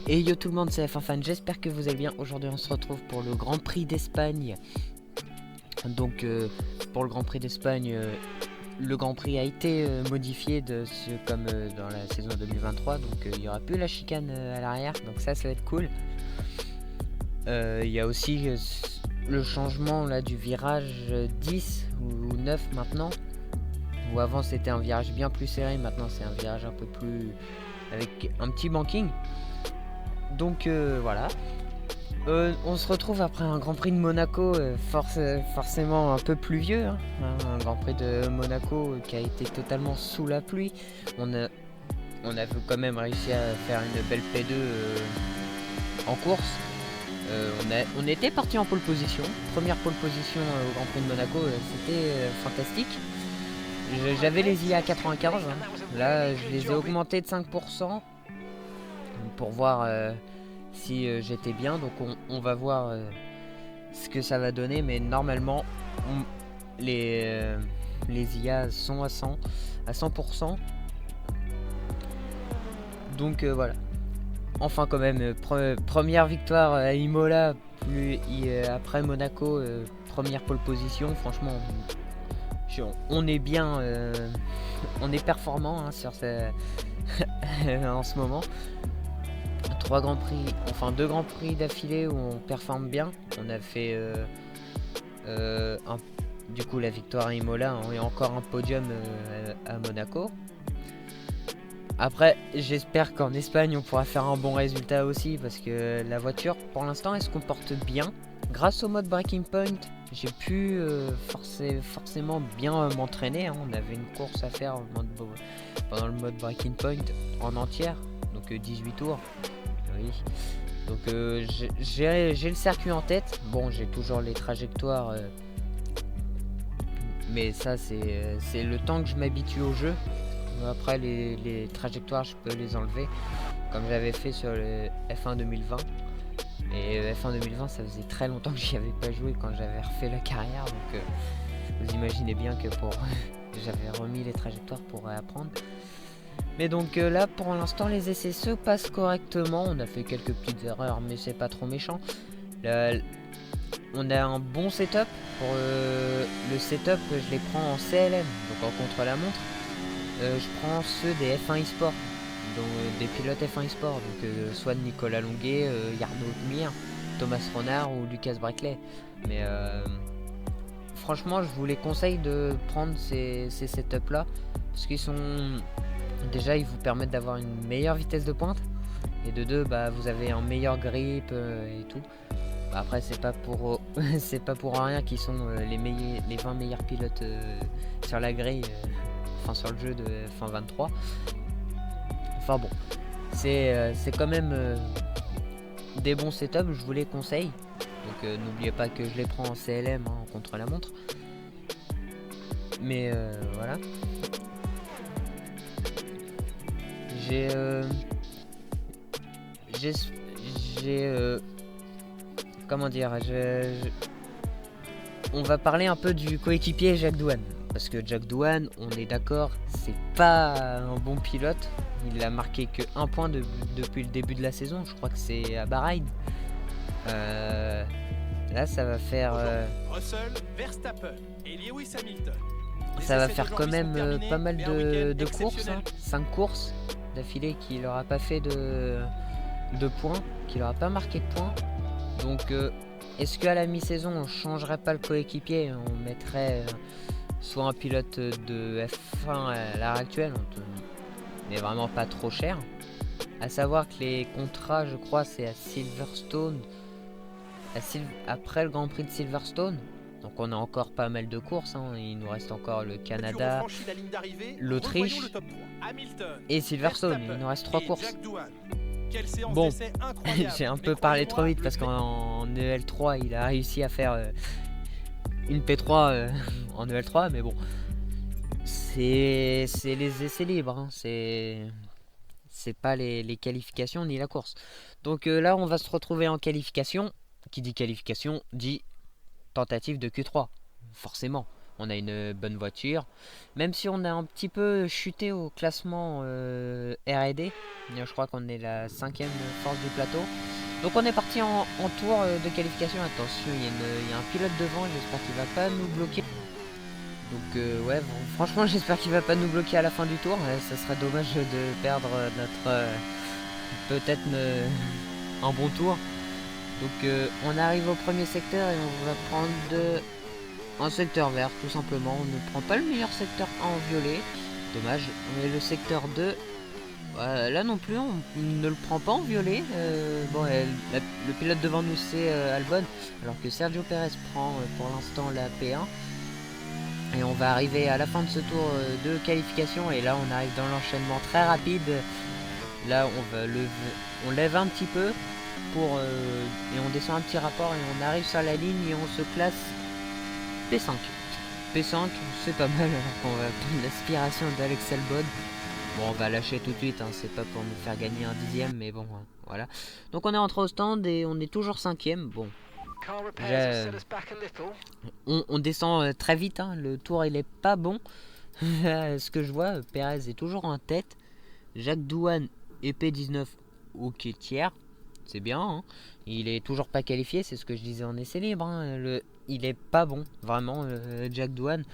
Et yo tout le monde, c'est F1 Fan, j'espère que vous allez bien. Aujourd'hui on se retrouve pour le Grand Prix d'Espagne. Donc pour le Grand Prix d'Espagne, le Grand Prix a été modifié comme dans la saison 2023. Donc il n'y aura plus la chicane à l'arrière, donc ça va être cool. Il y a aussi le changement là du virage 10 ou 9 maintenant. Où avant c'était un virage bien plus serré, maintenant c'est un virage un peu plus avec un petit banking. Donc voilà. On se retrouve après un Grand Prix de Monaco forcément un peu pluvieux, hein. Un Grand Prix de Monaco qui a été totalement sous la pluie. On a quand même réussi à faire une belle P2 en course. On était parti en pole position. Première pole position au Grand Prix de Monaco, c'était fantastique. J'avais les IA 95, hein. Là je les ai augmentés de 5% pour voir si j'étais bien. Donc on va voir ce que ça va donner, mais normalement les IA sont à 100%. Donc voilà. Enfin quand même, première victoire à Imola, après Monaco, première pole position. Franchement, on est bien, on est performant, hein, sur en ce moment. Deux grands prix d'affilée où on performe bien. On a fait du coup la victoire à Imola, hein, et encore un podium à Monaco. Après, j'espère qu'en Espagne on pourra faire un bon résultat aussi, parce que la voiture pour l'instant elle se comporte bien. Grâce au mode Breaking Point, j'ai pu forcément bien m'entraîner, hein. On avait une course à faire pendant le mode Breaking Point en entière, donc 18 tours. Oui. Donc j'ai le circuit en tête. Bon, j'ai toujours les trajectoires, mais ça c'est le temps que je m'habitue au jeu. Après les trajectoires, je peux les enlever, comme j'avais fait sur le F1 2020. Et F1 2020, ça faisait très longtemps que j'y avais pas joué quand j'avais refait la carrière. Donc vous imaginez bien que j'avais remis les trajectoires pour apprendre. Mais donc là pour l'instant les essais se passent correctement. On a fait quelques petites erreurs, mais c'est pas trop méchant. Là, on a un bon setup. Pour le setup, je les prends en CLM, donc en contre-la-montre. Je prends ceux des F1 eSport, donc des pilotes F1 eSport, donc soit de Nicolas Longuet, Jarno Dmir, Thomas Ronard ou Lucas Breckley. Mais franchement, je vous les conseille de prendre ces setups là, parce qu'ils sont déjà, ils vous permettent d'avoir une meilleure vitesse de pointe, et de deux, bah vous avez un meilleur grip et tout. Bah, après c'est pas pour c'est pas pour rien qu'ils sont les 20 meilleurs pilotes sur la grille, sur le jeu de F1 23. Enfin bon, c'est quand même des bons setups, je vous les conseille. Donc n'oubliez pas que je les prends en CLM, hein, en contre-la-montre. Mais voilà. Comment dire, on va parler un peu du coéquipier Jacques Douane, parce que Jacques Douane, on est d'accord, c'est pas un bon pilote. Il a marqué que 1 point depuis le début de la saison. Je crois que c'est à Bahreïn. Là ça va faire Russell, Verstappen et Lewis Hamilton. Ça va faire quand même pas mal de courses, hein. 5 courses d'affilée qu'il n'aura pas fait de points, qu'il n'aura pas marqué de points. Donc est-ce qu'à la mi-saison on changerait pas le coéquipier, on mettrait soit un pilote de F1 à l'heure actuelle, mais vraiment pas trop cher. À savoir que les contrats, je crois, c'est à Silverstone, après le Grand Prix de Silverstone. Donc on a encore pas mal de courses, hein. Il nous reste encore le Canada, l'Autriche et Silverstone. Il nous reste 3 courses. Bon, j'ai un peu parlé trop vite parce qu'en EL3 il a réussi à faire une P3 en EL3, mais bon, c'est les essais libres, hein. C'est pas les qualifications ni la course. Donc là on va se retrouver en qualification. Qui dit qualification dit tentative de Q3, forcément. On a une bonne voiture. Même si on a un petit peu chuté au classement R&D. Je crois qu'on est la 5e force du plateau. Donc on est parti en tour de qualification. Attention, il y a un pilote devant, j'espère qu'il va pas nous bloquer. Donc ouais, bon, franchement j'espère qu'il va pas nous bloquer à la fin du tour. Ça serait dommage de perdre notre peut-être un bon tour. Donc on arrive au premier secteur et on va prendre un secteur vert tout simplement. On ne prend pas le meilleur secteur en violet. Dommage. Mais le secteur 2, là non plus on ne le prend pas en violet. Le pilote devant nous c'est Albon, alors que Sergio Pérez prend pour l'instant la P1. Et on va arriver à la fin de ce tour de qualification et là on arrive dans l'enchaînement très rapide. Là on lève un petit peu et on descend un petit rapport et on arrive sur la ligne et on se classe P5. P5 c'est pas mal alors qu'on va prendre l'aspiration d'Alex Albon. Bon, on va lâcher tout de suite, hein, c'est pas pour nous faire gagner un dixième, mais bon, voilà. Donc on est rentré au stand et on est toujours 5e. Bon, on descend très vite, hein, le tour il est pas bon. Ce que je vois, Pérez est toujours en tête. Jacques Douane et P19 ok tiers, c'est bien, hein. Il est toujours pas qualifié, c'est ce que je disais en essai libre, hein. Il est pas bon, vraiment, Jacques Douane.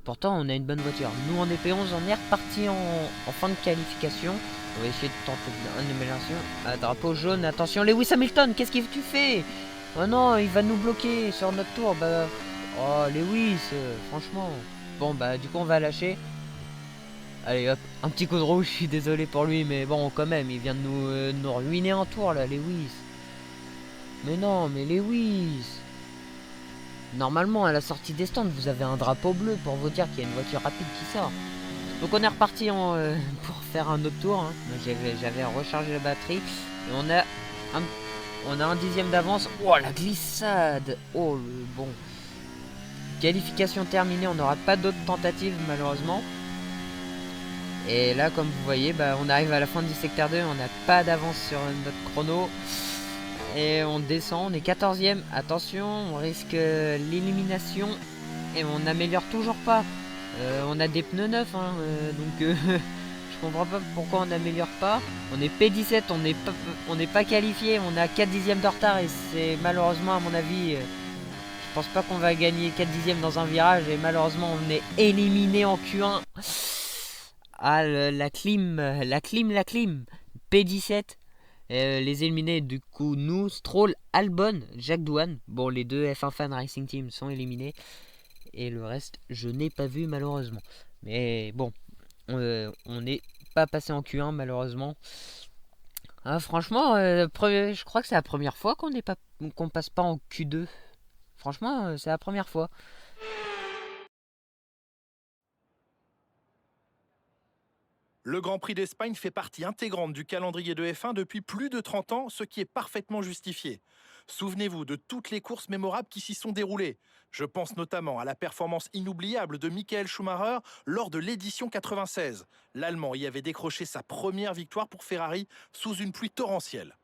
Pourtant on a une bonne voiture. Nous en EP11 on est reparti en fin de qualification. On va essayer de tenter une amélioration. Drapeau jaune, attention Lewis Hamilton, qu'est-ce que tu fais? Oh non, il va nous bloquer sur notre tour. Oh Lewis, franchement. Bon du coup on va lâcher. Allez hop, un petit coup de rouge, je suis désolé pour lui, mais bon quand même, il vient de nous ruiner un tour là, Lewis. Mais non, mais Lewis. Normalement, à la sortie des stands, vous avez un drapeau bleu pour vous dire qu'il y a une voiture rapide qui sort. Donc on est reparti pour faire un autre tour, hein. J'avais rechargé la batterie. Et on a un dixième d'avance. Oh la glissade. Oh bon. Qualification terminée, on n'aura pas d'autres tentatives malheureusement. Et là comme vous voyez, on arrive à la fin du secteur 2. On n'a pas d'avance sur notre chrono. Et on descend, on est 14e. Attention, on risque l'élimination. Et on n'améliore toujours pas. On a des pneus neufs, hein, donc je comprends pas pourquoi on n'améliore pas. On est P17, on n'est pas qualifié. On a 4 dixièmes de retard. Et c'est malheureusement à mon avis, je pense pas qu'on va gagner 4 dixièmes dans un virage. Et malheureusement on est éliminé en Q1. Ah la clim. P17. Les éliminés du coup nous, Stroll, Albon, Jacques Douane. Bon, les deux F1 Fan Racing Team sont éliminés. Et le reste, je n'ai pas vu malheureusement. Mais bon, on n'est pas passé en Q1 malheureusement. Franchement, je crois que c'est la première fois qu'on passe pas en Q2. Franchement, c'est la première fois. Le Grand Prix d'Espagne fait partie intégrante du calendrier de F1 depuis plus de 30 ans, ce qui est parfaitement justifié. Souvenez-vous de toutes les courses mémorables qui s'y sont déroulées. Je pense notamment à la performance inoubliable de Michael Schumacher lors de l'édition 96. L'Allemand y avait décroché sa première victoire pour Ferrari sous une pluie torrentielle.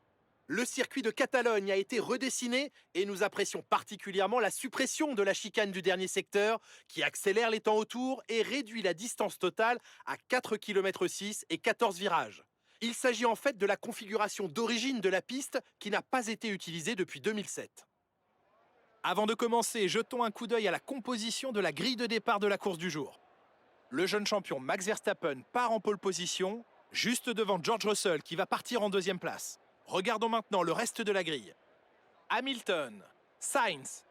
Le circuit de Catalogne a été redessiné et nous apprécions particulièrement la suppression de la chicane du dernier secteur qui accélère les temps autour et réduit la distance totale à 4,6 km et 14 virages. Il s'agit en fait de la configuration d'origine de la piste qui n'a pas été utilisée depuis 2007. Avant de commencer, jetons un coup d'œil à la composition de la grille de départ de la course du jour. Le jeune champion Max Verstappen part en pole position, juste devant George Russell qui va partir en deuxième place. Regardons maintenant le reste de la grille. Hamilton, Sainz,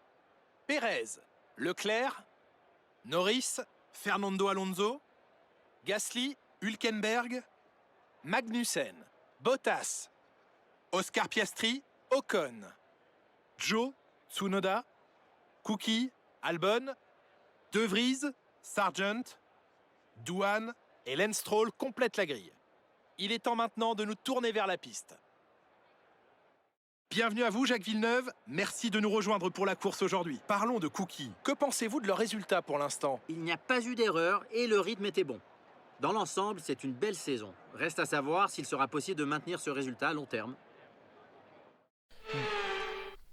Pérez, Leclerc, Norris, Fernando Alonso, Gasly, Hülkenberg, Magnussen, Bottas, Oscar Piastri, Ocon, Zhou, Tsunoda, Cookie, Albon, De Vries, Sargent, Douane et Lance Stroll complètent la grille. Il est temps maintenant de nous tourner vers la piste. Bienvenue à vous, Jacques Villeneuve. Merci de nous rejoindre pour la course aujourd'hui. Parlons de Cookie. Que pensez-vous de leur résultat pour l'instant? Il n'y a pas eu d'erreur et le rythme était bon. Dans l'ensemble, c'est une belle saison. Reste à savoir s'il sera possible de maintenir ce résultat à long terme.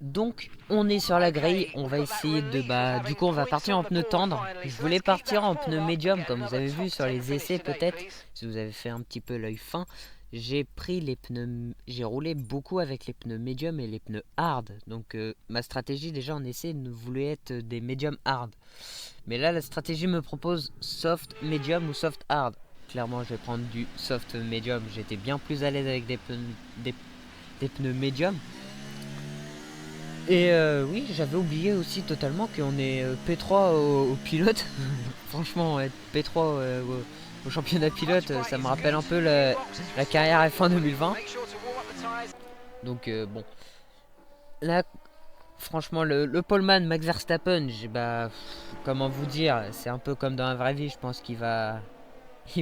Donc on est sur la grille, on va essayer de du coup on va partir en pneu tendre. Je voulais partir en pneu médium comme vous avez vu sur les essais peut-être, si vous avez fait un petit peu l'œil fin. J'ai pris les pneus, j'ai roulé beaucoup avec les pneus médium et les pneus hard. Donc ma stratégie déjà en essai ne voulait être des médium hard. Mais là la stratégie me propose soft médium ou soft hard. Clairement je vais prendre du soft médium, j'étais bien plus à l'aise avec des pneus médium. Et oui, j'avais oublié aussi totalement qu'on est P3 au pilote. Franchement, être P3 au championnat pilote, ça me rappelle un peu la carrière F1 2020. Donc bon, là, franchement, le poleman Max Verstappen, comment vous dire, c'est un peu comme dans la vraie vie. Je pense il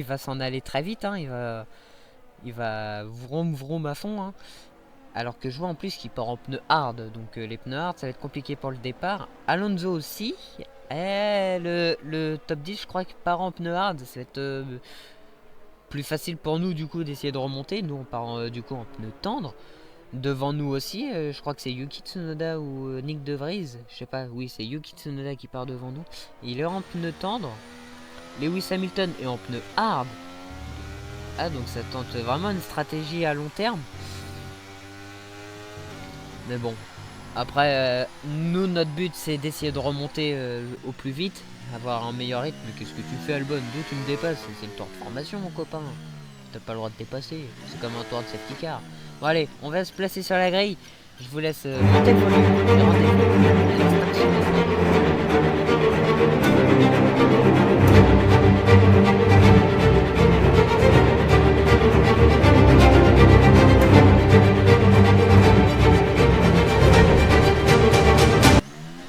va s'en aller très vite. Hein, il va vroom vroom à fond. Hein. Alors que je vois en plus qu'il part en pneus hard. Donc les pneus hard ça va être compliqué pour le départ. Alonso aussi. Le top 10 je crois qu'il part en pneus hard. Ça va être plus facile pour nous du coup d'essayer de remonter. Nous on part du coup en pneus tendres. Devant nous aussi, je crois que c'est Yuki Tsunoda ou Nick De Vries. Je sais pas, oui c'est Yuki Tsunoda qui part devant nous. Il est en pneus tendres. Lewis Hamilton est en pneus hard. Ah donc ça tente vraiment une stratégie à long terme. Mais bon, après, nous, notre but, c'est d'essayer de remonter au plus vite, avoir un meilleur rythme. Mais qu'est-ce que tu fais, Albon? D'où tu me dépasses? C'est le tour de formation, mon copain. T'as pas le droit de dépasser. C'est comme un tour de safety car. Bon, allez, on va se placer sur la grille. Je vous laisse monter le volume et rendez-vous à l'extinction des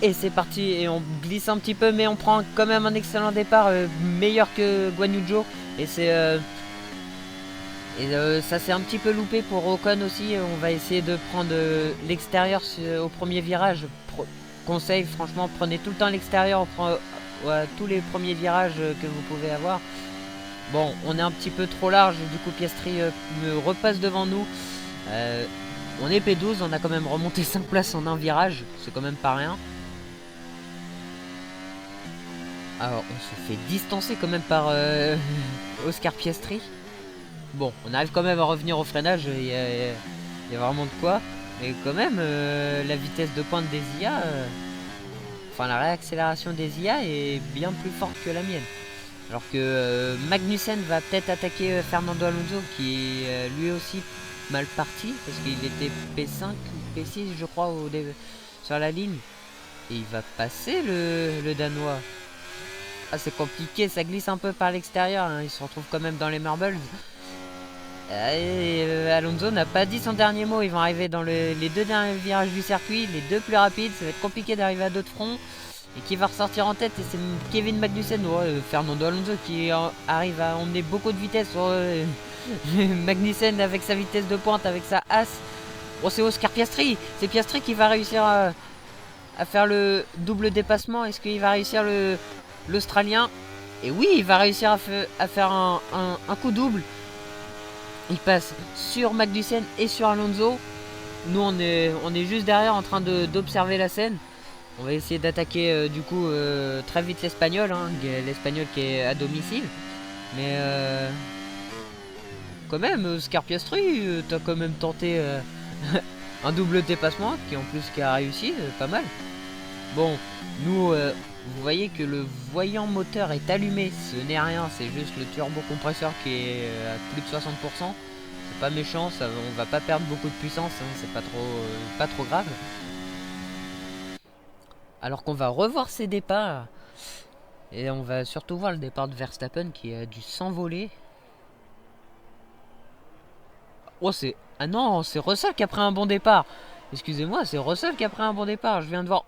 Et c'est parti, et on glisse un petit peu, mais on prend quand même un excellent départ, meilleur que Guan Yu Zhou. Et ça s'est un petit peu loupé pour Ocon aussi. On va essayer de prendre l'extérieur au premier virage. Conseil, franchement, prenez tout le temps l'extérieur tous les premiers virages que vous pouvez avoir. Bon, on est un petit peu trop large, du coup Piastri me repasse devant nous. On est P12, on a quand même remonté 5 places en un virage, c'est quand même pas rien. Alors on se fait distancer quand même par Oscar Piastri. Bon, on arrive quand même à revenir au freinage, il y a vraiment de quoi. Mais quand même, la vitesse de pointe des IA, enfin la réaccélération des IA est bien plus forte que la mienne. Alors que Magnussen va peut-être attaquer Fernando Alonso qui est lui aussi mal parti parce qu'il était P5 ou P6 je crois sur la ligne. Et il va passer le Danois. Ah c'est compliqué, ça glisse un peu par l'extérieur, hein. Il se retrouve quand même dans les marbles. Et Alonso n'a pas dit son dernier mot, ils vont arriver dans les deux derniers virages du circuit, les deux plus rapides, ça va être compliqué d'arriver à deux de front. Et qui va ressortir en tête, et c'est Kevin Magnussen ou Fernando Alonso qui arrive à emmener beaucoup de vitesse sur Magnussen avec sa vitesse de pointe, avec sa as. Oh c'est Oscar Piastri, c'est Piastri qui va réussir à faire le double dépassement. Est-ce qu'il va réussir l'Australien? Et oui, il va réussir à faire un coup double. Il passe sur Magnussen et sur Alonso. Nous on est juste derrière en train d'observer la scène. On va essayer d'attaquer du coup très vite l'Espagnol, hein, l'Espagnol qui est à domicile. Mais quand même, Oscar Piastri, t'as quand même tenté un double dépassement qui a réussi, pas mal. Bon, nous, vous voyez que le voyant moteur est allumé, ce n'est rien, c'est juste le turbocompresseur qui est à plus de 60%. C'est pas méchant, on va pas perdre beaucoup de puissance, hein, c'est pas trop grave. Alors qu'on va revoir ses départs. Et on va surtout voir le départ de Verstappen qui a dû s'envoler. Oh c'est... Ah non, c'est Russell qui a pris un bon départ. Excusez-moi, c'est Russell qui a pris un bon départ. Je viens de voir...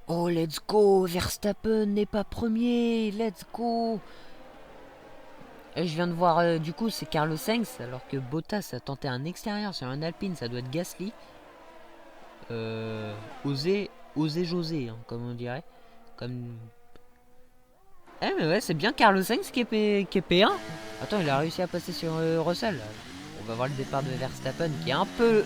Oh, let's go. Verstappen n'est pas premier. Let's go. Et je viens de voir, du coup, c'est Carlos Sainz. Alors que Bottas a tenté un extérieur sur un Alpine. Ça doit être Gasly. Oser José, hein, comme on dirait. Mais ouais, c'est bien Carlos Sainz qui est P1. Attends, il a réussi à passer sur Russell. On va voir le départ de Verstappen qui est un peu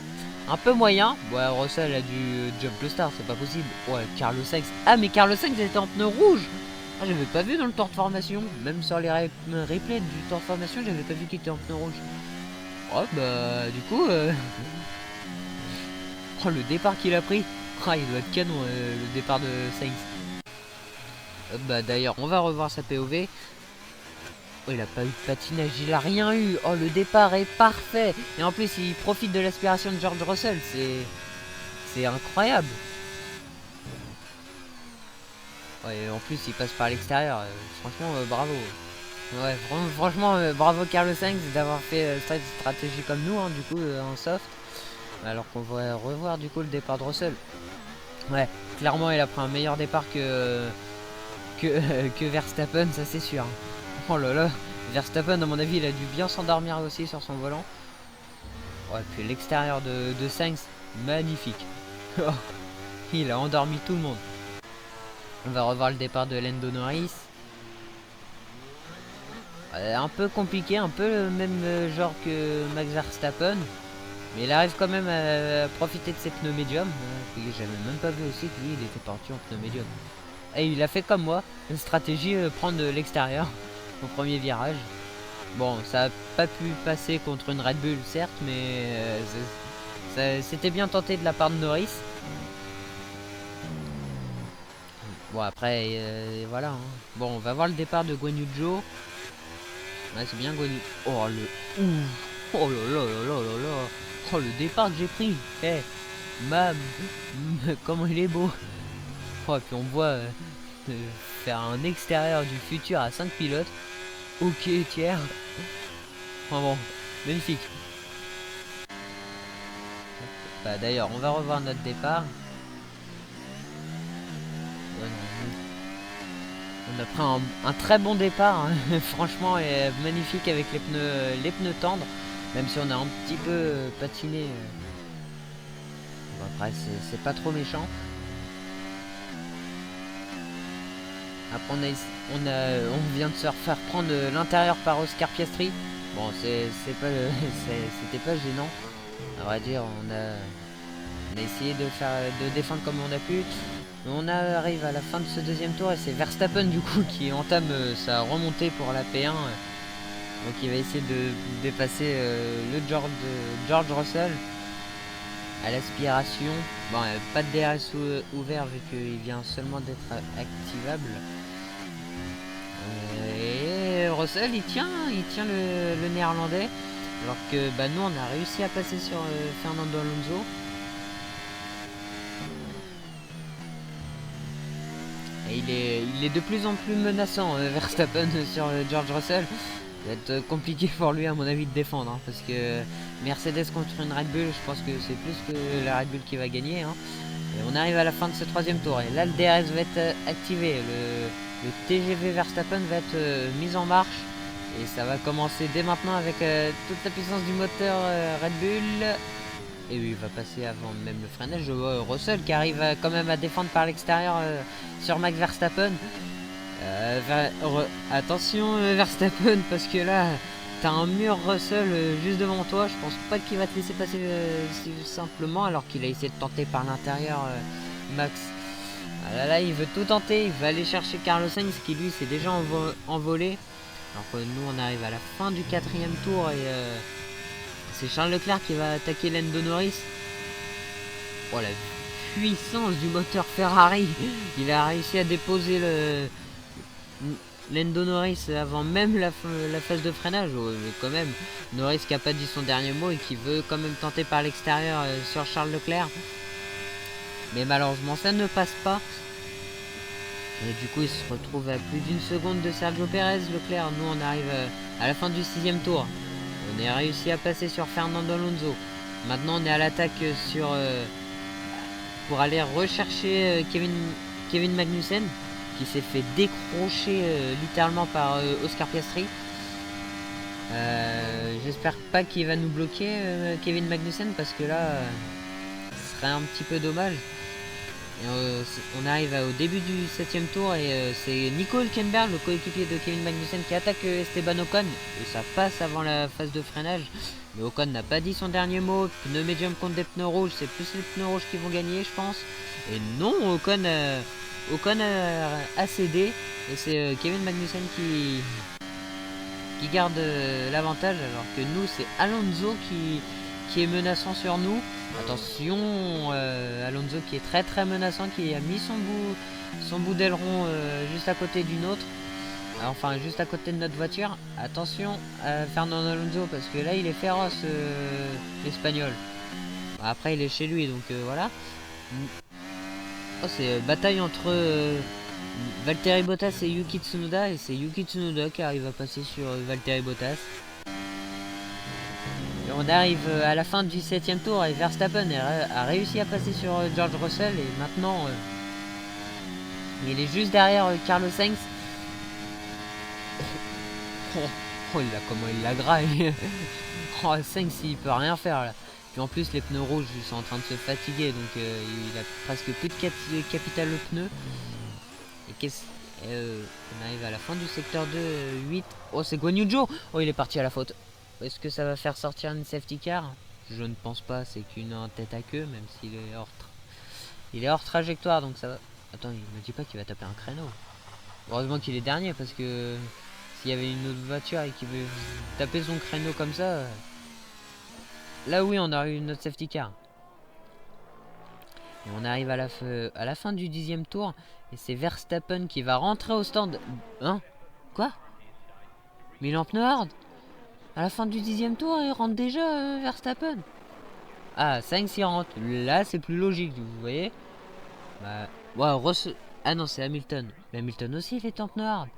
un peu moyen. Ouais, Russell a dû jump le start, c'est pas possible. Ouais, Carlos Sainz. Ah, mais Carlos Sainz était en pneu rouge. Ah, j'avais pas vu dans le temps de formation. Même sur les replays du temps de formation, j'avais pas vu qu'il était en pneu rouge. Oh, bah, du coup... Oh, le départ qu'il a pris. Ah, il doit être canon, le départ de Sainz. Bah, d'ailleurs, on va revoir sa POV. Oh, il a pas eu de patinage, il a rien eu. Oh, le départ est parfait. Et en plus, il profite de l'aspiration de George Russell. C'est incroyable. Ouais, et en plus, il passe par l'extérieur. Franchement, bravo. Ouais, franchement, bravo Carlos Sainz d'avoir fait cette stratégie comme nous, hein, du coup, en soft. Alors qu'on va revoir du coup le départ de Russell. Ouais, clairement, il a pris un meilleur départ que Verstappen, ça c'est sûr. Oh là là, Verstappen, à mon avis, il a dû bien s'endormir aussi sur son volant. Ouais, puis l'extérieur de Sainz, magnifique. Il a endormi tout le monde. On va revoir le départ de Lando Norris. Un peu compliqué, un peu le même genre que Max Verstappen. Mais il arrive quand même à profiter de ses pneus médiums. J'avais même pas vu aussi que lui, il était parti en pneus médiums. Et il a fait comme moi, une stratégie prendre l'extérieur au premier virage. Bon, ça a pas pu passer contre une Red Bull, certes, mais c'était bien tenté de la part de Norris. Bon, après, voilà. Hein. Bon, on va voir le départ de Guan Yu Zhou. Ouais, c'est bien Guan Yu. Oh, le ouf. Oh là là là là là là. Oh, le départ que j'ai pris. Eh, Mam, comment il est beau. Oh, et puis on voit faire un extérieur du futur à 5 pilotes. Ok, tiers. Enfin bon, magnifique. Bah, d'ailleurs, on va revoir notre départ. On a pris un très bon départ, hein. Franchement, et magnifique avec les pneus tendres. Même si on a un petit peu patiné. Bon, après, c'est pas trop méchant. Après, on vient de se refaire prendre l'intérieur par Oscar Piastri. Bon, c'était pas gênant. À vrai dire, on a essayé de défendre comme on a pu. On arrive à la fin de ce deuxième tour et c'est Verstappen du coup qui entame sa remontée pour la P1. Donc il va essayer de dépasser le George Russell à l'aspiration. Bon, pas de DRS ouvert vu qu'il vient seulement d'être activable. Et Russell il tient le néerlandais. Alors que bah, nous on a réussi à passer sur Fernando Alonso. Et il est de plus en plus menaçant, Verstappen sur George Russell. Ça va être compliqué pour lui à mon avis de défendre. Hein, parce que Mercedes contre une Red Bull, je pense que c'est plus que la Red Bull qui va gagner. Hein. Et on arrive à la fin de ce troisième tour. Et là le DRS va être activé. Le TGV Verstappen va être mis en marche. Et ça va commencer dès maintenant avec toute la puissance du moteur Red Bull. Et oui, il va passer avant même le freinage. Je vois Russell qui arrive quand même à défendre par l'extérieur sur Max Verstappen. Attention Verstappen, parce que là, t'as un mur Russell juste devant toi. Je pense pas qu'il va te laisser passer si simplement, alors qu'il a essayé de tenter par l'intérieur Max. Ah là, il veut tout tenter. Il va aller chercher Carlos Sainz qui lui s'est déjà envolé. Alors que nous, on arrive à la fin du quatrième tour et... c'est Charles Leclerc qui va attaquer Lando Norris. Oh la puissance du moteur Ferrari. Il a réussi à déposer Lando Norris avant même la phase de freinage. Oh, mais quand même, Norris qui a pas dit son dernier mot et qui veut quand même tenter par l'extérieur sur Charles Leclerc. Mais malheureusement ça ne passe pas. Et du coup il se retrouve à plus d'une seconde de Sergio Perez. Leclerc, nous on arrive à la fin du sixième tour. On a réussi à passer sur Fernando Alonso. Maintenant on est à l'attaque pour aller rechercher Kevin Magnussen qui s'est fait décrocher littéralement par Oscar Piastri. J'espère pas qu'il va nous bloquer Kevin Magnussen parce que là ce serait un petit peu dommage. On arrive au début du 7ème tour et c'est Nico Hülkenberg, le coéquipier de Kevin Magnussen, qui attaque Esteban Ocon. Et ça passe avant la phase de freinage. Mais Ocon n'a pas dit son dernier mot. Pneus médium contre des pneus rouges, c'est plus les pneus rouges qui vont gagner, je pense. Et non, Ocon a cédé. Et c'est Kevin Magnussen qui garde l'avantage, alors que nous, c'est Alonso qui est menaçant sur nous. Attention, Alonso qui est très très menaçant, qui a mis son bout d'aileron juste à côté d'une autre. Enfin, juste à côté de notre voiture. Attention à Fernando Alonso, parce que là, il est féroce, l'espagnol. Après, il est chez lui, donc voilà. Oh, c'est bataille entre Valtteri Bottas et Yuki Tsunoda. Et c'est Yuki Tsunoda qui arrive à passer sur Valtteri Bottas. Et on arrive à la fin du 7ème tour et Verstappen a réussi à passer sur George Russell. Et maintenant, il est juste derrière Carlos Sainz. Oh, comment il l'a graille. Oh, Sainz, il peut rien faire là. Puis en plus, les pneus rouges ils sont en train de se fatiguer, donc il a presque plus de capital au pneu. Et on arrive à la fin du secteur 2, 8. Oh, c'est Guan Yu Zhou. Oh, il est parti à la faute. Est-ce que ça va faire sortir une safety car? Je ne pense pas, c'est qu'une tête à queue, même s'il est hors trajectoire, donc ça va. Attends, il me dit pas qu'il va taper un créneau. Heureusement qu'il est dernier, parce que s'il y avait une autre voiture et qu'il veut taper son créneau comme ça, là oui, on aurait eu notre safety car. Et on arrive à la fin du 10ème tour, et c'est Verstappen qui va rentrer au stand. Hein? Quoi? Mais il est en pneu hard? À la fin du 10ème tour, il rentre déjà, Verstappen. Ah, 5-6 rentre. Là, c'est plus logique, vous voyez. Bah, ouais, ah non, c'est Hamilton. Mais Hamilton aussi, il est en pneu hard.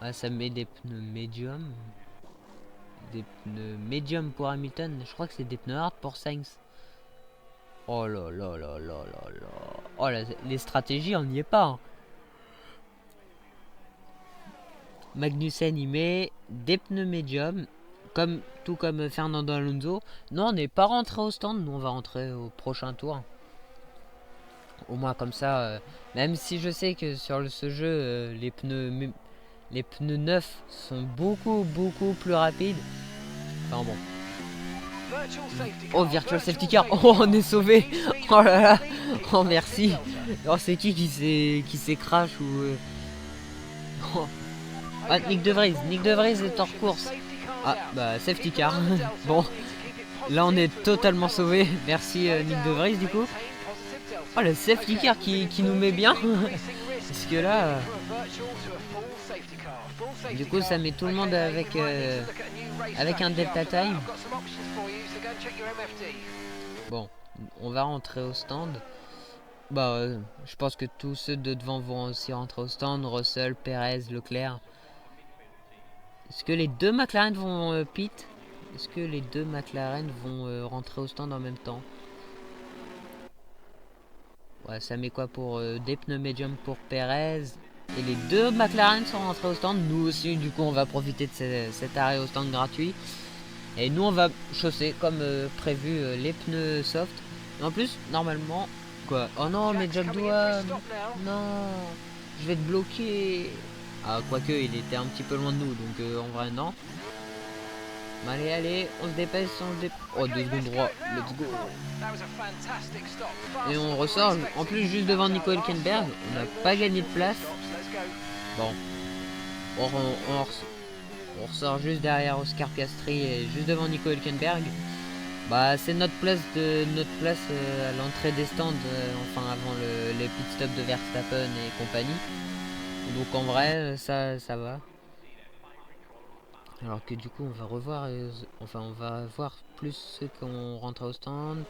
Ah, ça met des pneus médium. Des pneus médium pour Hamilton. Je crois que c'est des pneus hard pour Sainz. Oh là là là là là là. Oh là, les stratégies, on n'y est pas. Hein. Magnussen, il met des pneus médium. Tout comme Fernando Alonso. Non, on n'est pas rentré au stand. Nous, on va rentrer au prochain tour. Au moins comme ça, même si je sais que sur ce jeu, les pneus neufs sont beaucoup plus rapides. Enfin bon. Oh, Virtual Safety Car. Oh, on est sauvé. Oh là là. Oh, merci. Oh, c'est qui s'est crash ou oh. Ah, Nick De Vries. Nick De Vries est hors course. Ah, bah, Safety Car. Bon. Là, on est totalement sauvé. Merci, Nick De Vries, du coup. Oh, le safety car qui nous met bien. Parce que là... du coup, ça met tout le monde avec un delta time. Bon, on va rentrer au stand. Bah, je pense que tous ceux de devant vont aussi rentrer au stand. Russell, Perez, Leclerc. Est-ce que les deux McLaren vont pit? Est-ce que les deux McLaren vont rentrer au stand en même temps? Ouais, ça met quoi pour des pneus médium pour Perez. Et les deux McLaren sont rentrés au stand. Nous aussi, du coup, on va profiter de cet arrêt au stand gratuit. Et nous, on va chausser, comme prévu, les pneus soft. Et en plus, normalement... Quoi? Oh non, mais Jack Doohan. Non, je vais être bloqué. Ah, quoique, il était un petit peu loin de nous. Donc, en vrai, non. Allez, on se dépêche, Oh, 2 secondes droit, let's go. Et on ressort, en plus juste devant Nico Hülkenberg, on n'a pas gagné de place. Bon, on ressort juste derrière Oscar Piastri et juste devant Nico Hülkenberg. Bah, c'est notre place à l'entrée des stands, enfin avant les pit stops de Verstappen et compagnie. Donc en vrai, ça va. Alors que du coup on va revoir, on va voir plus ceux qui ont rentré au stand,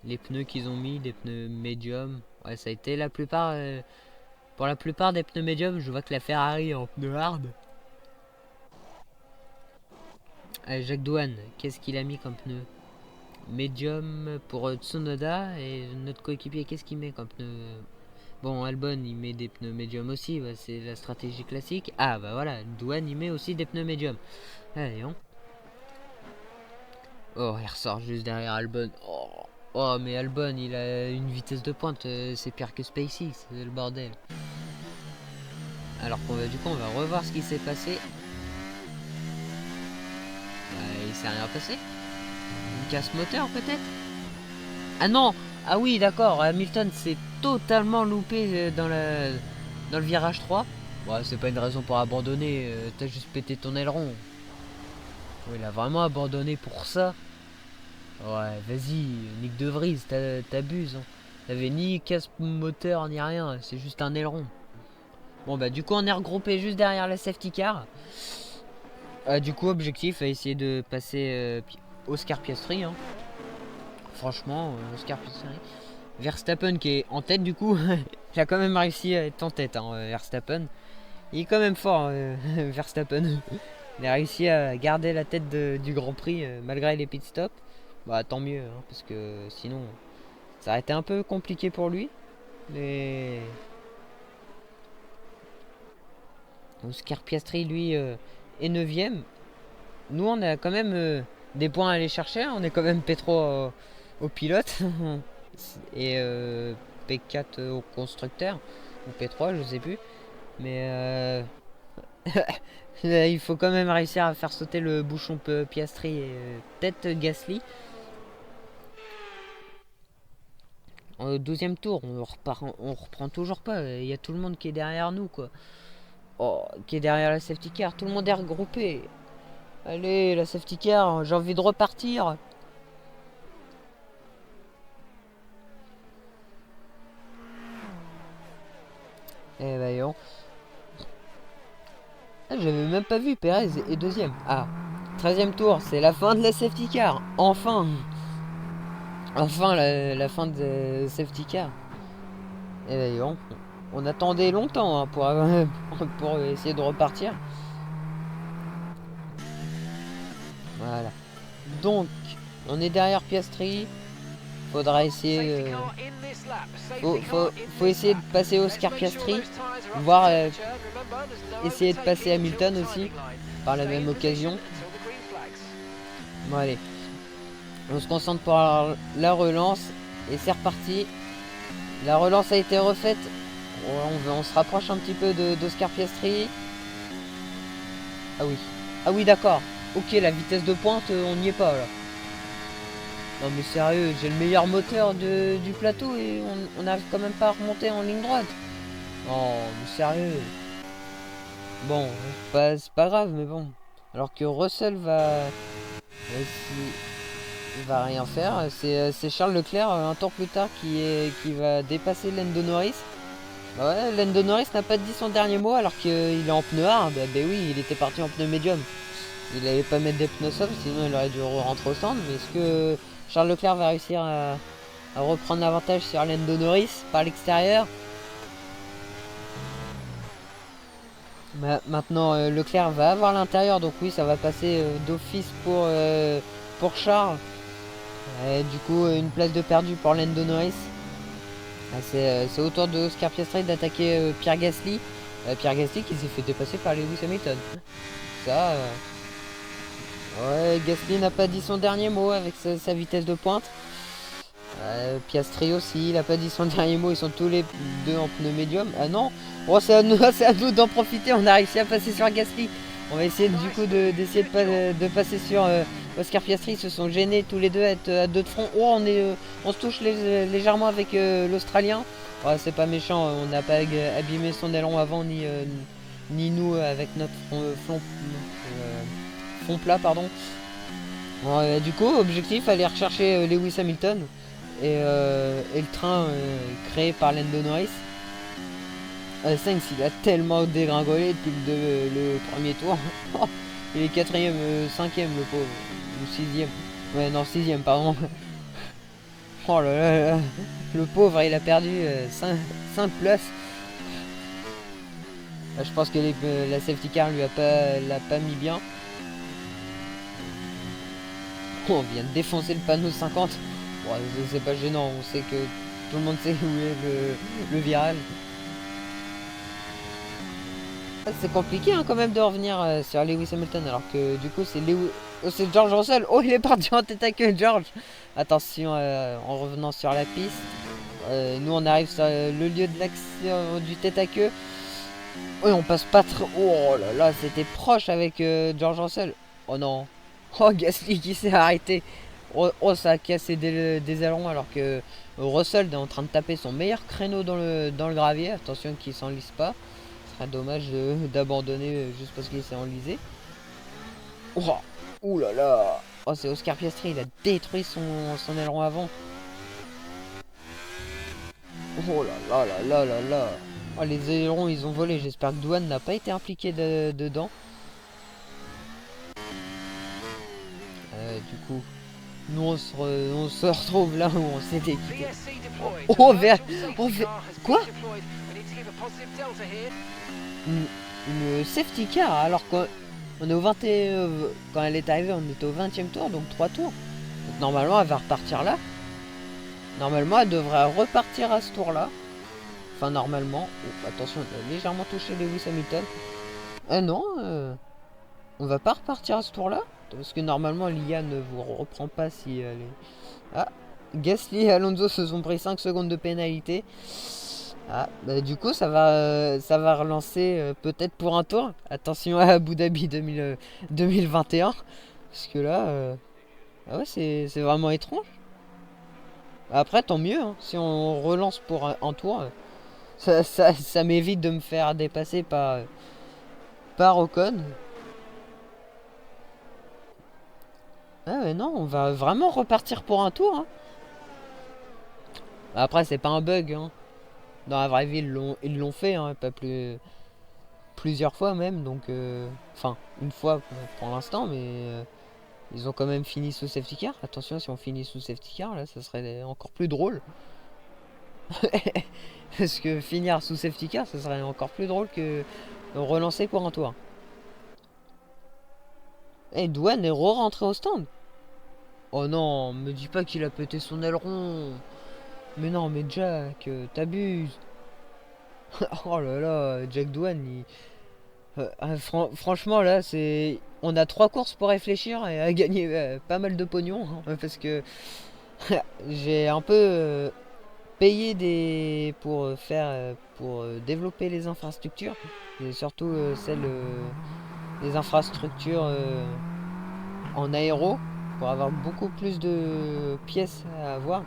les pneus qu'ils ont mis, des pneus médium. Ouais, ça a été pour la plupart des pneus médium. Je vois que la Ferrari est en pneus hard. Allez, Jacques Doohan, qu'est-ce qu'il a mis comme pneu? Médium pour Tsunoda, et notre coéquipier, qu'est-ce qu'il met comme pneu? Bon, Albon il met des pneus médium aussi, bah, c'est la stratégie classique. Ah bah voilà, Doohan il met aussi des pneus médium. Allez, on. Oh, il ressort juste derrière Albon. Oh, Oh, mais Albon, il a une vitesse de pointe, c'est pire que SpaceX, c'est le bordel. Alors qu'on va, du coup, on va revoir ce qui s'est passé. Il s'est rien passé. Une casse moteur, peut-être. Ah non. Ah oui, d'accord, Hamilton s'est totalement loupé dans le virage 3. Bon, c'est pas une raison pour abandonner, t'as juste pété ton aileron. Oh, il a vraiment abandonné pour ça. Ouais, vas-y, Nick De Vries, t'abuses. Hein. T'avais ni casse moteur ni rien, c'est juste un aileron. Bon bah du coup on est regroupé juste derrière la safety car. Du coup objectif, essayer de passer Oscar Piastri. Hein. Franchement, Oscar Piastri. Verstappen qui est en tête du coup. Il a quand même réussi à être en tête, hein, Verstappen. Il est quand même fort, Verstappen. Il a réussi à garder la tête du Grand Prix malgré les pit stops. Bah tant mieux, hein, parce que sinon ça aurait été un peu compliqué pour lui. Mais Oscar Piastri lui est 9ème. Nous on a quand même des points à aller chercher. On est quand même P3 au pilote et P4 au constructeur. Ou P3 je sais plus. Mais il faut quand même réussir à faire sauter le bouchon Piastri et tête Gasly. Au 12e tour, on reprend toujours pas. Il y a tout le monde qui est derrière nous, quoi. Oh, qui est derrière la safety car. Tout le monde est regroupé. Allez, la safety car, j'ai envie de repartir. Eh ben, j'avais même pas vu Perez est deuxième. Ah, 13e tour, c'est la fin de la safety car. Enfin. Enfin, la fin de safety car. Et d'ailleurs, on attendait longtemps hein, pour essayer de repartir. Voilà. Donc, on est derrière Piastri. Faudra essayer. Faut essayer de passer Oscar Piastri. Voire essayer de passer Hamilton aussi. Par la même occasion. Bon, allez. On se concentre pour la relance. Et c'est reparti. La relance a été refaite. On se rapproche un petit peu d'Oscar Piastri. Ah oui. Ah oui, d'accord. Ok, la vitesse de pointe, on n'y est pas là. Non mais sérieux, j'ai le meilleur moteur du plateau et on n'arrive quand même pas à remonter en ligne droite. Oh, mais sérieux. Bon, c'est pas grave, mais bon. Alors que Russell va rien faire. C'est Charles Leclerc, un tour plus tard, qui va dépasser Lando Norris. Ouais, Lando Norris n'a pas dit son dernier mot alors qu'il est en pneu hard. Ben oui, il était parti en pneu médium. Il n'allait pas mettre des pneus soft, sinon il aurait dû rentrer au stand. Mais est-ce que Charles Leclerc va réussir à reprendre l'avantage sur Lando Norris par l'extérieur? Maintenant, Leclerc va avoir l'intérieur, donc oui, ça va passer d'office pour Charles. Du coup, une place de perdu pour Lando Norris. C'est au tour de Oscar Piastri d'attaquer Pierre Gasly. Pierre Gasly qui s'est fait dépasser par Lewis Hamilton. Ça, ouais, Gasly n'a pas dit son dernier mot avec sa vitesse de pointe. Piastri aussi, il n'a pas dit son dernier mot. Ils sont tous les deux en pneu médium. Ah non, oh, c'est à nous d'en profiter. On a réussi à passer sur Gasly. On va essayer du coup d'essayer de passer sur Oscar Piastri. Ils se sont gênés tous les deux à être à deux de front. Oh, on se touche légèrement avec l'Australien. Oh, c'est pas méchant, on n'a pas abîmé son aileron avant ni nous avec notre fond plat, pardon. Bon, du coup, objectif, aller rechercher Lewis Hamilton et le train créé par Lando Norris. Sainz, il a tellement dégringolé depuis le premier tour. Il est 4ème, 5ème le pauvre. Ou 6ème. Ouais, non, 6ème, pardon. Oh là là là. Le pauvre, il a perdu 5 places. Je pense que la safety car lui l'a pas mis bien. Oh, on vient de défoncer le panneau 50. Bon, c'est pas gênant, on sait que tout le monde sait où est le virage. C'est compliqué hein, quand même de revenir sur Lewis Hamilton alors que du coup c'est Oh, c'est George Russell. Oh, il est parti en tête à queue, George. Attention, en revenant sur la piste. Nous, on arrive sur le lieu de l'action du tête à queue. Oui, on passe pas trop. Oh là là, c'était proche avec George Russell. Oh non. Oh, Gasly qui s'est arrêté. Oh, oh, ça a cassé des ailerons alors que Russell est en train de taper son meilleur créneau dans le gravier. Attention qu'il s'enlise pas. Ce serait dommage d'abandonner juste parce qu'il s'est enlisé. Oh, ouh là là. Oh, c'est Oscar Piastri, il a détruit son aileron avant. Oh là là là là là là. Oh, les ailerons, ils ont volé. J'espère que Douane n'a pas été impliqué dedans. Du coup, nous on se retrouve là où on s'était quitté. Oh, quoi? Une safety car alors qu'on est au 21... quand elle est arrivée, on était au 20e tour, donc 3 tours. Donc normalement, elle va repartir là. Normalement, elle devrait repartir à ce tour-là. Enfin, normalement. Oh, attention, elle a légèrement touché Lewis Hamilton. Non, on va pas repartir à ce tour-là. Parce que normalement, l'IA ne vous reprend pas si elle est... Ah, Gasly et Alonso se sont pris 5 secondes de pénalité. Ah, bah, du coup, ça va relancer peut-être pour un tour. Attention à Abu Dhabi 2021. Parce que là, ah ouais, c'est vraiment étrange. Après, tant mieux, hein. Si on relance pour un tour, ça m'évite de me faire dépasser par Ocon. Ah ouais, non, on va vraiment repartir pour un tour, hein. Après, c'est pas un bug, hein. Dans la vraie vie, ils l'ont fait, hein, pas plusieurs fois même, donc... Enfin, une fois pour l'instant, mais... ils ont quand même fini sous safety car. Attention, si on finit sous safety car, là, ça serait encore plus drôle. Parce que finir sous safety car, ça serait encore plus drôle que relancer pour un tour. Et Douane est re-rentré au stand. Oh non, me dis pas qu'il a pété son aileron. Mais non, mais Jack, t'abuses. Oh là là, Jack Douane, franchement là, c'est... On a 3 courses pour réfléchir et à gagner pas mal de pognon. Hein, parce que j'ai un peu payé pour développer les infrastructures. Et surtout les infrastructures en aéro. Pour avoir beaucoup plus de pièces à avoir.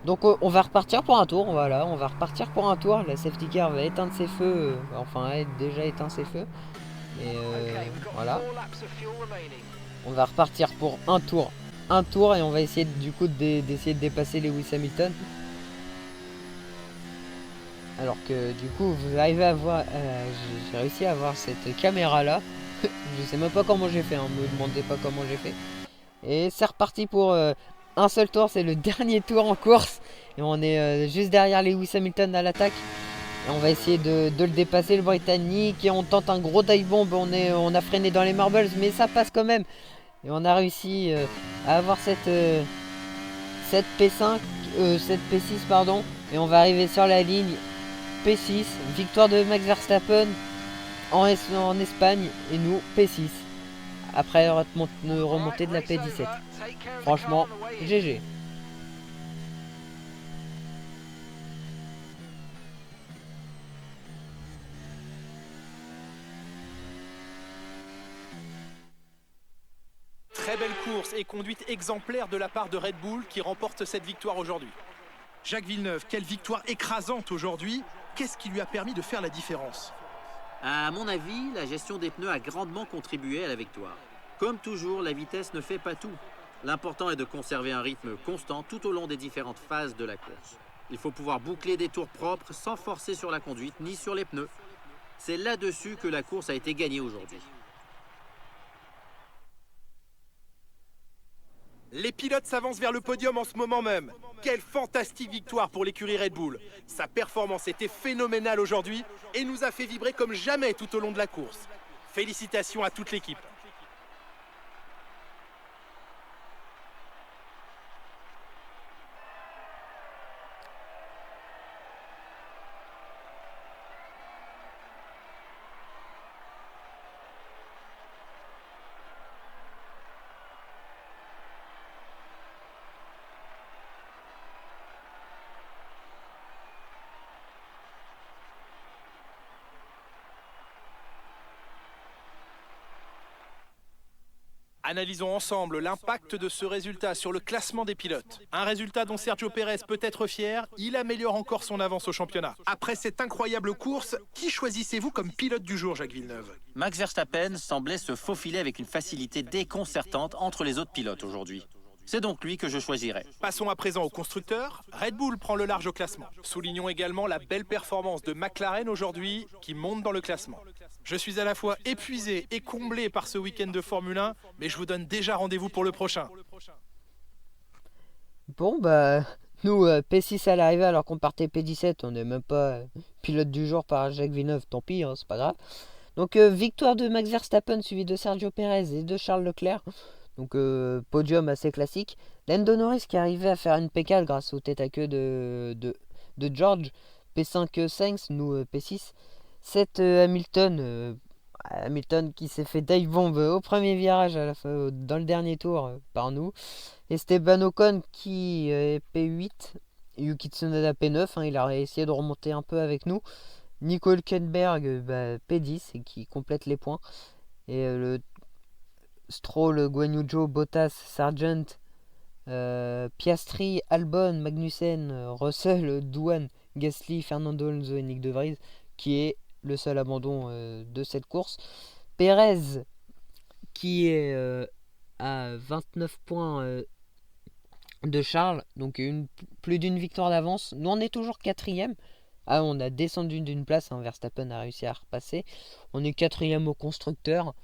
Donc on va repartir pour un tour, voilà, on va repartir pour un tour. La safety car va éteindre ses feux, enfin elle a déjà éteint ses feux. Et voilà. On va repartir pour un tour et on va essayer du coup d'essayer de dépasser Lewis Hamilton. Alors que du coup vous arrivez à voir, j'ai réussi à voir cette caméra là. Je sais même pas comment j'ai fait, hein, me demandez pas comment j'ai fait. Et c'est reparti pour un seul tour, c'est le dernier tour en course. Et on est juste derrière Lewis Hamilton à l'attaque. Et on va essayer de le dépasser, le Britannique. Et on tente un gros dive bomb. On a freiné dans les marbles, mais ça passe quand même. Et on a réussi à avoir cette P5, cette P6 pardon. Et on va arriver sur la ligne P6. Victoire de Max Verstappen en Espagne. Et nous P6. Après remonter de la P17. Franchement, GG. Très belle course et conduite exemplaire de la part de Red Bull qui remporte cette victoire aujourd'hui. Jacques Villeneuve, quelle victoire écrasante aujourd'hui. Qu'est-ce qui lui a permis de faire la différence? À mon avis, la gestion des pneus a grandement contribué à la victoire. Comme toujours, la vitesse ne fait pas tout. L'important est de conserver un rythme constant tout au long des différentes phases de la course. Il faut pouvoir boucler des tours propres sans forcer sur la conduite ni sur les pneus. C'est là-dessus que la course a été gagnée aujourd'hui. Les pilotes s'avancent vers le podium en ce moment même. Quelle fantastique victoire pour l'écurie Red Bull. Sa performance était phénoménale aujourd'hui et nous a fait vibrer comme jamais tout au long de la course. Félicitations à toute l'équipe. Analysons ensemble l'impact de ce résultat sur le classement des pilotes. Un résultat dont Sergio Pérez peut être fier, il améliore encore son avance au championnat. Après cette incroyable course, qui choisissez-vous comme pilote du jour, Jacques Villeneuve? Max Verstappen semblait se faufiler avec une facilité déconcertante entre les autres pilotes aujourd'hui. C'est donc lui que je choisirais. Passons à présent au constructeur. Red Bull prend le large au classement. Soulignons également la belle performance de McLaren aujourd'hui, qui monte dans le classement. Je suis à la fois épuisé et comblé par ce week-end de Formule 1, mais je vous donne déjà rendez-vous pour le prochain. Bon, bah, nous, P6 à l'arrivée alors qu'on partait P17, on n'est même pas pilote du jour par Jacques Villeneuve, tant pis, hein, c'est pas grave. Donc, victoire de Max Verstappen suivi de Sergio Pérez et de Charles Leclerc. Donc, podium assez classique. Lando Norris qui arrivait à faire une P4 grâce au tête à queue de George. P5 Sainz, nous P6. 7 Hamilton. Hamilton qui s'est fait dive bomb au premier virage à la fin, dans le dernier tour par nous. Esteban Ocon qui est P8. Yuki Tsunoda P9. Hein, il a essayé de remonter un peu avec nous. Nico Hülkenberg P10 et qui complète les points. Et le Stroll, Guan Yu Zhou, Bottas, Sargent, Piastri, Albon, Magnussen, Russell, Douane, Gasly, Fernando Alonso et Nick De Vries, qui est le seul abandon de cette course. Perez, qui est à 29 points de Charles, donc plus d'une victoire d'avance. Nous, on est toujours quatrième. Ah, on a descendu d'une place, hein, Verstappen a réussi à repasser. On est quatrième au constructeur.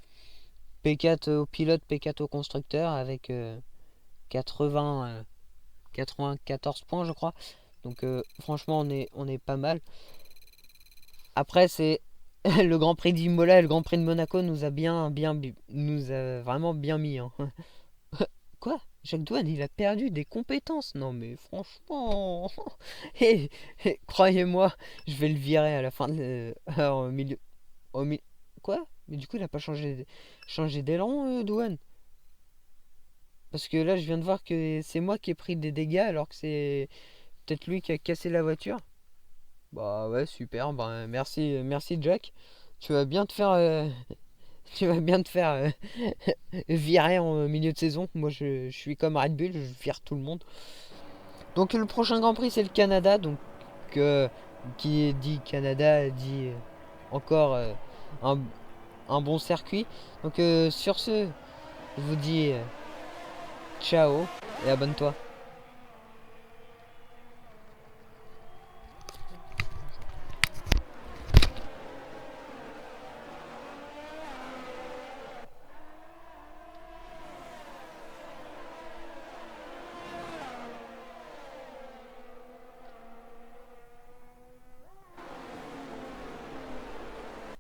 P4 au pilote, P4 au constructeur avec 94 points je crois. Donc franchement on est pas mal. Après c'est le Grand Prix d'Imola et le Grand Prix de Monaco nous a nous a vraiment bien mis. Hein. Quoi? Jacques Douane il a perdu des compétences. Non mais franchement. Croyez-moi, je vais le virer à la fin de au milieu. Quoi? Mais du coup il a pas changé d'élan Douane. Parce que là je viens de voir que c'est moi qui ai pris des dégâts alors que c'est peut-être lui qui a cassé la voiture. Bah ouais super, bah merci Jack. Tu vas bien te faire tu vas bien te faire virer en milieu de saison. Moi je suis comme Red Bull, je vire tout le monde. Donc le prochain Grand Prix c'est le Canada, donc qui dit Canada dit encore un bon circuit. Donc sur ce, je vous dis ciao et abonne-toi.